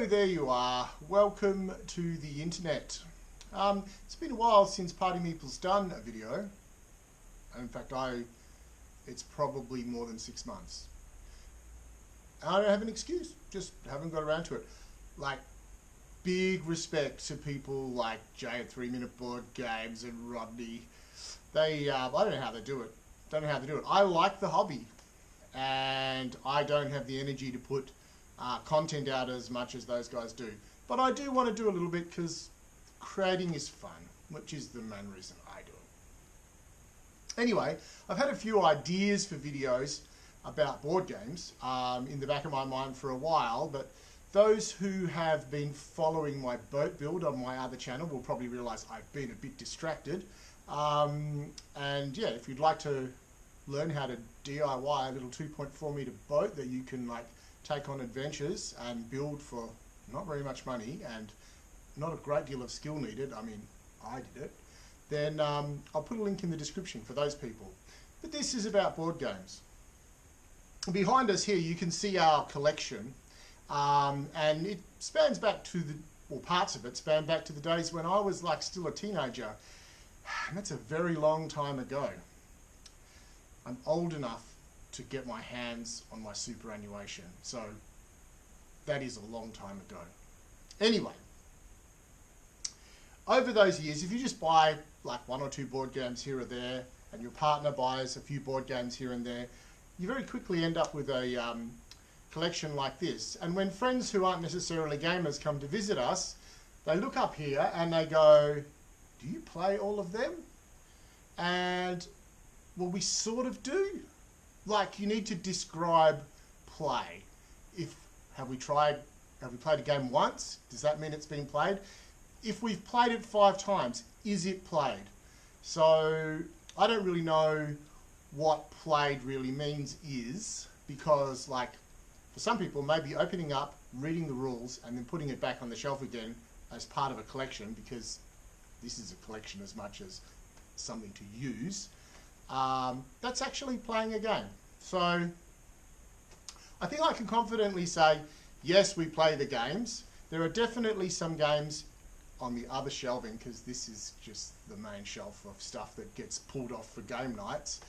So there you are. Welcome to the internet. It's been a while since partymeeple's done a video. In fact, it's probably more than 6 months. I don't have an excuse. Just haven't got around to it. Like, big respect to people like Jay at 3 Minute Board Games and Rodney. I don't know how they do it. I like the hobby, and I don't have the energy to put content out as much as those guys do. But I do want to do a little bit because creating is fun, which is the main reason I do it. Anyway, I've had a few ideas for videos about board games in the back of my mind for a while, but those who have been following my boat build on my other channel will probably realise I've been a bit distracted. And yeah, if you'd like to learn how to DIY a little 2.4 metre boat that you can like take on adventures and build for not very much money and not a great deal of skill needed, I mean, I did it, then I'll put a link in the description for those people. But this is about board games. Behind us here you can see our collection, and it spans back to parts of it span back to the days when I was like still a teenager, and that's a very long time ago. I'm old enough to get my hands on my superannuation, so that is a long time ago. Anyway, over those years, if you just buy like 1 or 2 board games here or there, and your partner buys a few board games here and there, you very quickly end up with a collection like this. And when friends who aren't necessarily gamers come to visit us, they look up here and they go, "Do you play all of them?" And well, we sort of do. Like, you need to describe play. Have we played a game once? Does that mean it's been played? If we've played it 5 times, is it played? So I don't really know what played really means because like for some people maybe opening up, reading the rules and then putting it back on the shelf again as part of a collection, because this is a collection as much as something to use, that's actually playing a game. So I think I can confidently say, yes, we play the games. There are definitely some games on the other shelving, because this is just the main shelf of stuff that gets pulled off for game nights.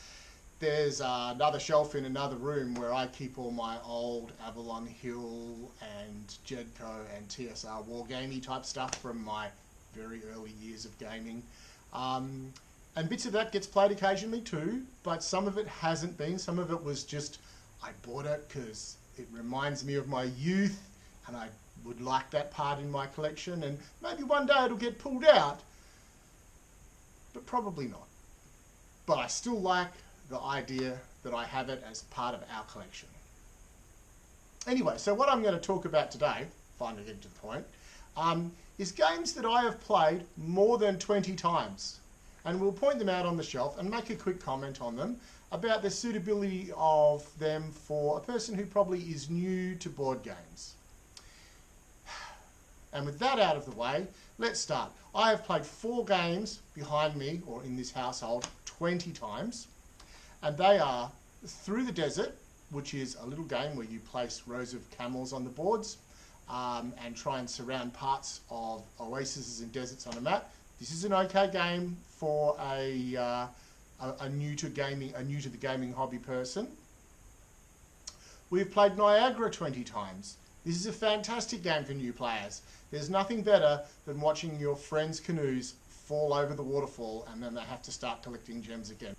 There's another shelf in another room where I keep all my old Avalon Hill and Jedco and TSR Wargamey type stuff from my very early years of gaming. And bits of that gets played occasionally too, but some of it hasn't been. Some of it was just, I bought it because it reminds me of my youth and I would like that part in my collection, and maybe one day it'll get pulled out, but probably not. But I still like the idea that I have it as part of our collection. Anyway, so what I'm going to talk about today, finally getting to the point, is games that I have played more than 20 times. And we'll point them out on the shelf and make a quick comment on them about the suitability of them for a person who probably is new to board games. And with that out of the way, let's start. I have played 4 games behind me, or in this household, 20 times. And they are Through the Desert, which is a little game where you place rows of camels on the boards and try and surround parts of oases and deserts on a map. This is an okay game for a new to the gaming hobby person. We've played Niagara 20 times. This is a fantastic game for new players. There's nothing better than watching your friends' canoes fall over the waterfall and then they have to start collecting gems again.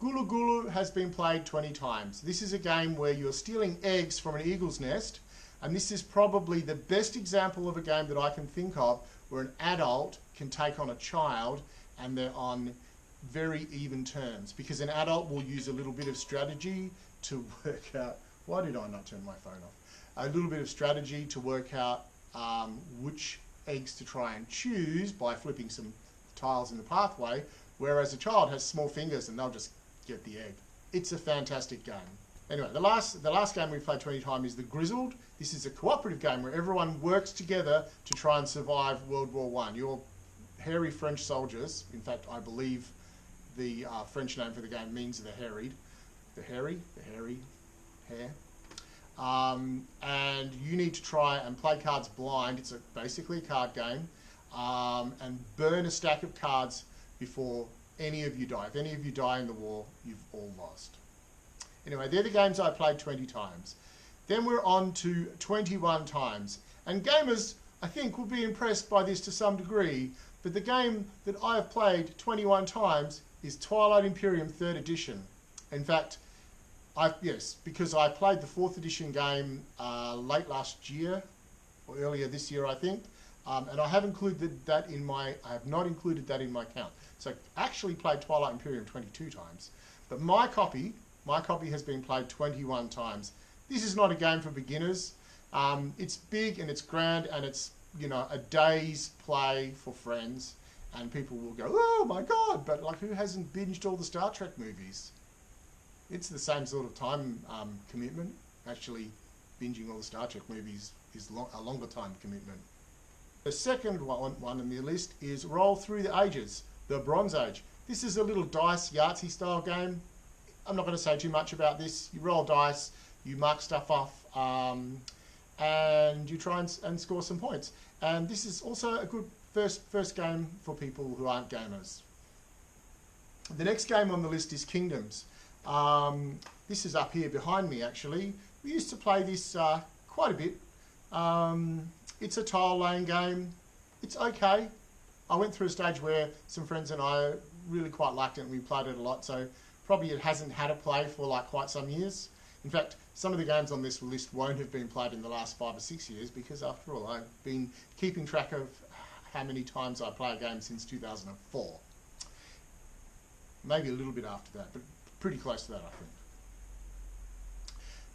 Gulu Gulu has been played 20 times. This is a game where you're stealing eggs from an eagle's nest, and this is probably the best example of a game that I can think of where an adult can take on a child and they're on very even terms, because an adult will use a little bit of strategy to work out, why did I not turn my phone off? A little bit of strategy to work out which eggs to try and choose by flipping some tiles in the pathway, whereas a child has small fingers and they'll just get the egg. It's a fantastic game. Anyway, the last game we've played 20 times is The Grizzled. This is a cooperative game where everyone works together to try and survive World War I. You're hairy French soldiers. In fact, I believe the French name for the game means the hairy hair. and you need to try and play cards blind. It's basically a card game, and burn a stack of cards before any of you die. If any of you die in the war, you've all lost. Anyway, they're the games I played 20 times. Then we're on to 21 times. And gamers, I think, will be impressed by this to some degree, but the game that I have played 21 times is Twilight Imperium 3rd edition. In fact, because I played the 4th edition game late last year, or earlier this year, I think, and I have included that in I have not included that in my count. So I actually played Twilight Imperium 22 times, but my copy has been played 21 times. This is not a game for beginners. It's big and it's grand, and it's, you know, a day's play for friends, and people will go, oh my God, but like, who hasn't binged all the Star Trek movies? It's the same sort of time commitment. Actually, binging all the Star Trek movies is a longer time commitment. The second one on the list is Roll Through the Ages, the Bronze Age. This is a little dice Yahtzee style game. I'm not going to say too much about this. You roll dice, you mark stuff off, and you try and score some points. And this is also a good first game for people who aren't gamers. The next game on the list is Kingdoms. This is up here behind me, actually. We used to play this quite a bit. It's a tile laying game. It's okay. I went through a stage where some friends and I really quite liked it, and we played it a lot, so probably it hasn't had a play for like quite some years. In fact, some of the games on this list won't have been played in the last 5 or 6 years, because after all, I've been keeping track of how many times I play a game since 2004. Maybe a little bit after that, but pretty close to that, I think.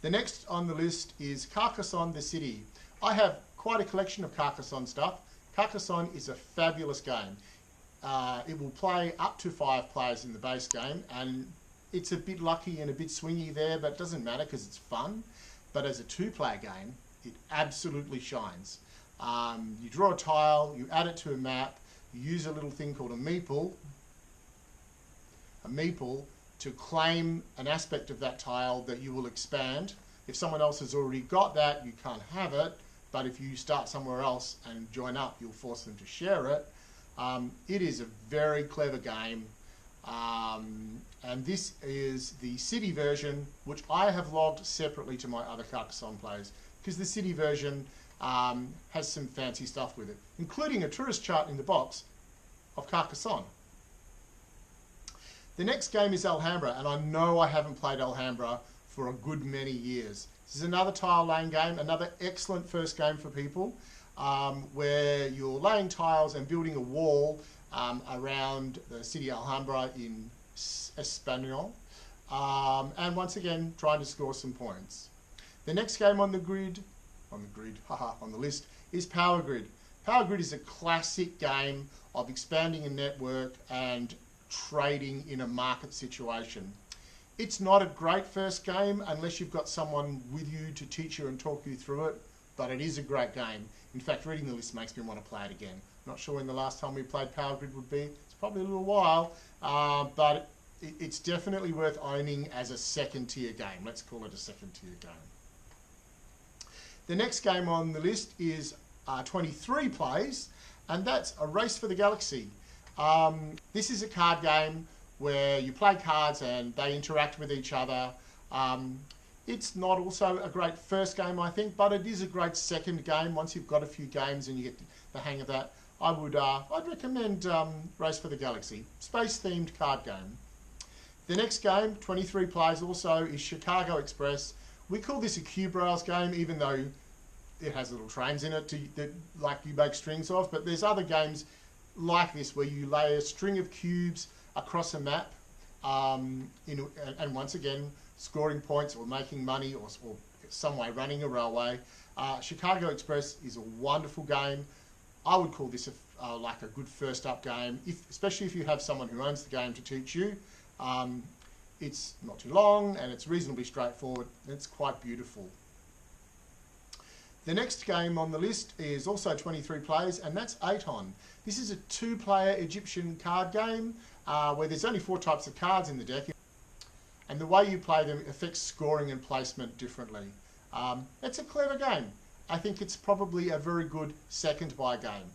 The next on the list is Carcassonne the City. I have quite a collection of Carcassonne stuff. Carcassonne is a fabulous game. It will play up to 5 players in the base game, and it's a bit lucky and a bit swingy there, but it doesn't matter because it's fun. But as a 2-player game, it absolutely shines. You draw a tile, you add it to a map, you use a little thing called a meeple to claim an aspect of that tile that you will expand. If someone else has already got that, you can't have it, but if you start somewhere else and join up, you'll force them to share it. It is a very clever game. And this is the city version, which I have logged separately to my other Carcassonne plays, because the city version has some fancy stuff with it, including a tourist chart in the box of Carcassonne. The next game is Alhambra, and I know I haven't played Alhambra for a good many years. This is another tile laying game, another excellent first game for people, where you're laying tiles and building a wall around the city Alhambra in Espanol, and once again trying to score some points. The next game on the list is Power Grid. Power Grid is a classic game of expanding a network and trading in a market situation. It's not a great first game unless you've got someone with you to teach you and talk you through it, but it is a great game. In fact, reading the list makes me want to play it again. Not sure when the last time we played Power Grid would be. It's probably a little while, but it's definitely worth owning as a second tier game. Let's call it a second tier game. The next game on the list is 23 plays, and that's A Race for the Galaxy. This is a card game where you play cards and they interact with each other. It's not also a great first game, I think, but it is a great second game. Once you've got a few games and you get the hang of that, I'd recommend Race for the Galaxy. Space-themed card game. The next game, 23 players also, is Chicago Express. We call this a cube rails game, even though it has little trains in it that like you make strings of, but there's other games like this where you lay a string of cubes across a map, and once again scoring points or making money or some way running a railway. Chicago Express is a wonderful game. I would call this like a good first up game, especially if you have someone who owns the game to teach you. It's not too long and it's reasonably straightforward and it's quite beautiful. The next game on the list is also 23 players, and that's Aton. This is a 2-player Egyptian card game where there's only 4 types of cards in the deck, and the way you play them affects scoring and placement differently. It's a clever game. I think it's probably a very good second buy game.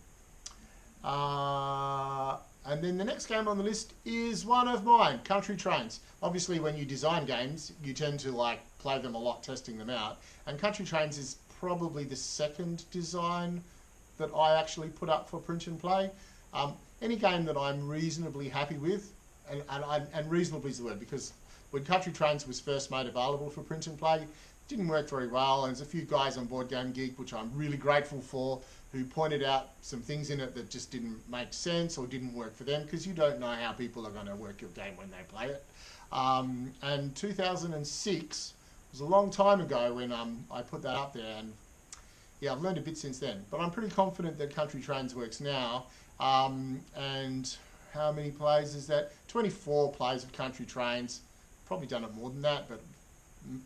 And then the next game on the list is one of mine, Country Trains. Obviously, when you design games, you tend to like play them a lot, testing them out. And Country Trains is probably the second design that I actually put up for print and play. Any game that I'm reasonably happy with, and reasonably is the word, because when Country Trains was first made available for print and play, it didn't work very well, and there's a few guys on Board Game Geek, which I'm really grateful for, who pointed out some things in it that just didn't make sense or didn't work for them, because you don't know how people are going to work your game when they play it. And 2006 was a long time ago when I put that up there, and yeah, I've learned a bit since then. But I'm pretty confident that Country Trains works now. And how many plays is that? 24 plays of Country Trains. Probably done it more than that, but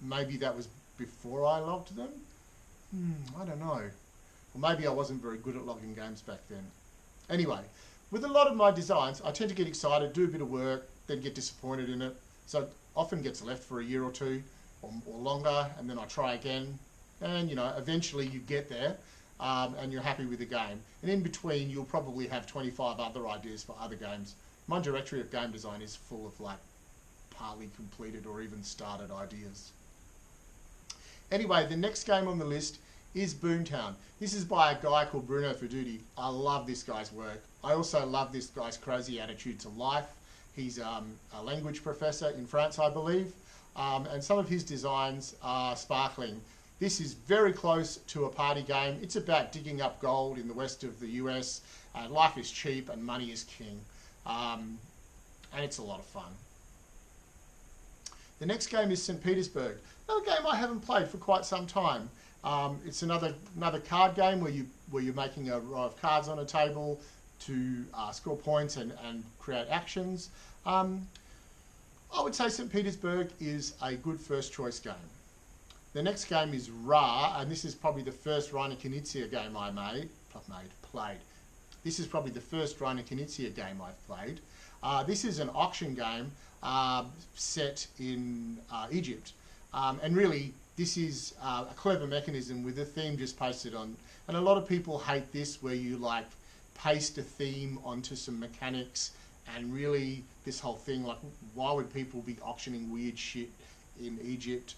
maybe that was before I logged them? I don't know. Or maybe I wasn't very good at logging games back then. Anyway, with a lot of my designs, I tend to get excited, do a bit of work, then get disappointed in it. So it often gets left for a year or two or longer, and then I try again. And, you know, eventually you get there and you're happy with the game. And in between, you'll probably have 25 other ideas for other games. My directory of game design is full of, like, partly completed or even started ideas. Anyway, the next game on the list is Boomtown. This is by a guy called Bruno Fedudi. I love this guy's work. I also love this guy's crazy attitude to life. He's a language professor in France, I believe, and some of his designs are sparkling. This is very close to a party game. It's about digging up gold in the west of the US. Life is cheap and money is king. And it's a lot of fun. The next game is St. Petersburg. Another game I haven't played for quite some time. It's another card game where you're making a row of cards on a table to score points and create actions. I would say St. Petersburg is a good first choice game. The next game is Ra, and this is probably the first Reiner Knizia game I played. This is probably the first Reiner Knizia game I've played. This is an auction game set in Egypt. And really, this is a clever mechanism with a theme just pasted on. And a lot of people hate this, where you like paste a theme onto some mechanics, and really this whole thing, like, why would people be auctioning weird shit in Egypt?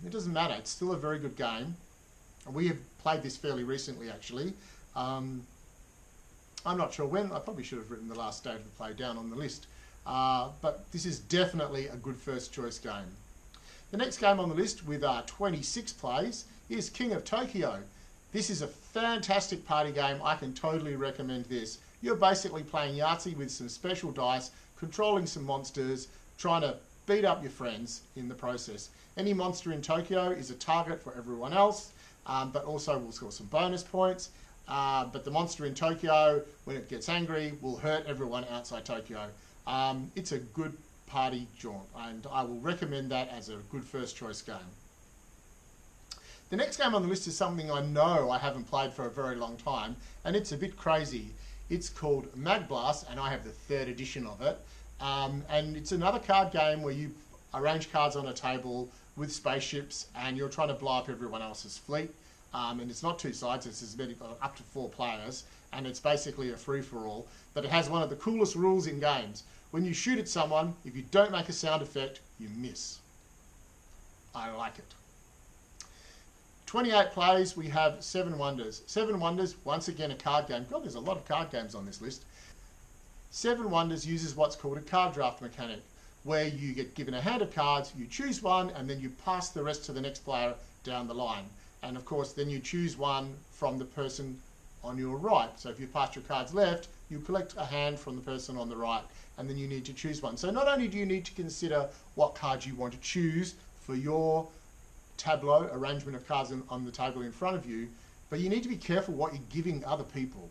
It doesn't matter. It's still a very good game. We have played this fairly recently, actually. I'm not sure when. I probably should have written the last date of play down on the list. But this is definitely a good first choice game. The next game on the list with 26 plays is King of Tokyo. This is a fantastic party game. I can totally recommend this. You're basically playing Yahtzee with some special dice, controlling some monsters, trying to beat up your friends in the process. Any monster in Tokyo is a target for everyone else, but also will score some bonus points. But the monster in Tokyo, when it gets angry, will hurt everyone outside Tokyo. It's a good party jaunt, and I will recommend that as a good first choice game. The next game on the list is something I know I haven't played for a very long time, and it's a bit crazy. It's called Mag Blast, and I have the 3rd edition of it. And it's another card game where you arrange cards on a table with spaceships, and you're trying to blow up everyone else's fleet. And it's not 2 sides, it's as many, up to 4 players, and it's basically a free-for-all. But it has one of the coolest rules in games. When you shoot at someone, if you don't make a sound effect, you miss. I like it. 28 plays, we have 7 Wonders. 7 Wonders, once again a card game. God, there's a lot of card games on this list. 7 Wonders uses what's called a card draft mechanic, where you get given a hand of cards, you choose one, and then you pass the rest to the next player down the line. And of course, then you choose one from the person on your right. So if you pass your cards left, you collect a hand from the person on the right, and then you need to choose one. So not only do you need to consider what cards you want to choose for your tableau, arrangement of cards on the table in front of you, but you need to be careful what you're giving other people.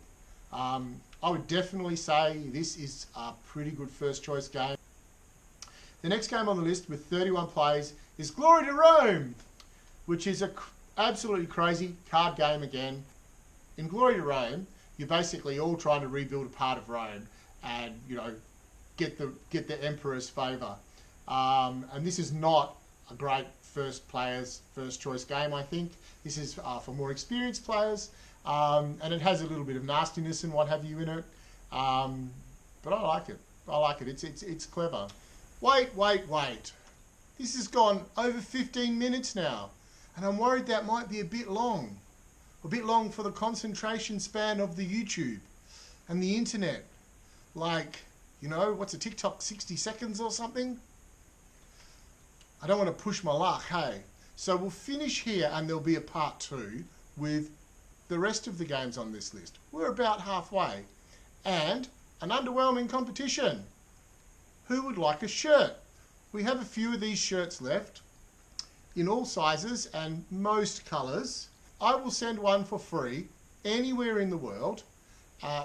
I would definitely say this is a pretty good first choice game. The next game on the list with 31 plays is Glory to Rome, which is a absolutely crazy card game again. In Glory to Rome, you're basically all trying to rebuild a part of Rome and, you know, get the emperor's favour. And this is not a great first choice game, I think. This is for more experienced players, and it has a little bit of nastiness and what have you in it. But I like it. I like it. It's clever. Wait. This has gone over 15 minutes now, and I'm worried that might be a bit long. A bit long for the concentration span of the YouTube and the internet. Like, you know, what's a TikTok, 60 seconds or something? I don't want to push my luck, hey? So we'll finish here and there'll be a part 2 with the rest of the games on this list. We're about halfway. And an underwhelming competition. Who would like a shirt? We have a few of these shirts left in all sizes and most colours. I will send one for free anywhere in the world,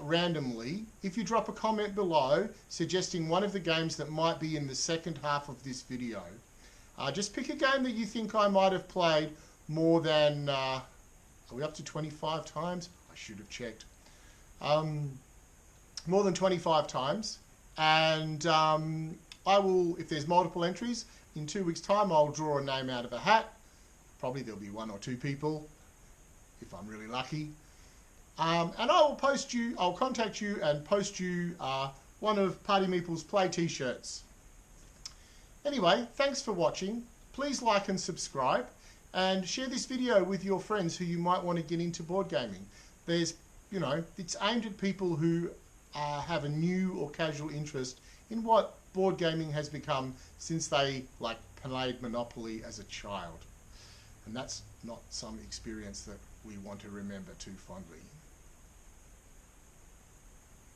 randomly, if you drop a comment below suggesting one of the games that might be in the second half of this video. Just pick a game that you think I might have played more than, are we up to 25 times? I should have checked. More than 25 times. And I will, if there's multiple entries, in 2 weeks' time I'll draw a name out of a hat. Probably there'll be 1 or 2 people, if I'm really lucky. And I'll contact you and post you one of Party Meeple's play t-shirts. Anyway, thanks for watching. Please like and subscribe and share this video with your friends who you might want to get into board gaming. There's, you know, it's aimed at people who have a new or casual interest in what board gaming has become since they played Monopoly as a child. And that's not some experience that we want to remember too fondly.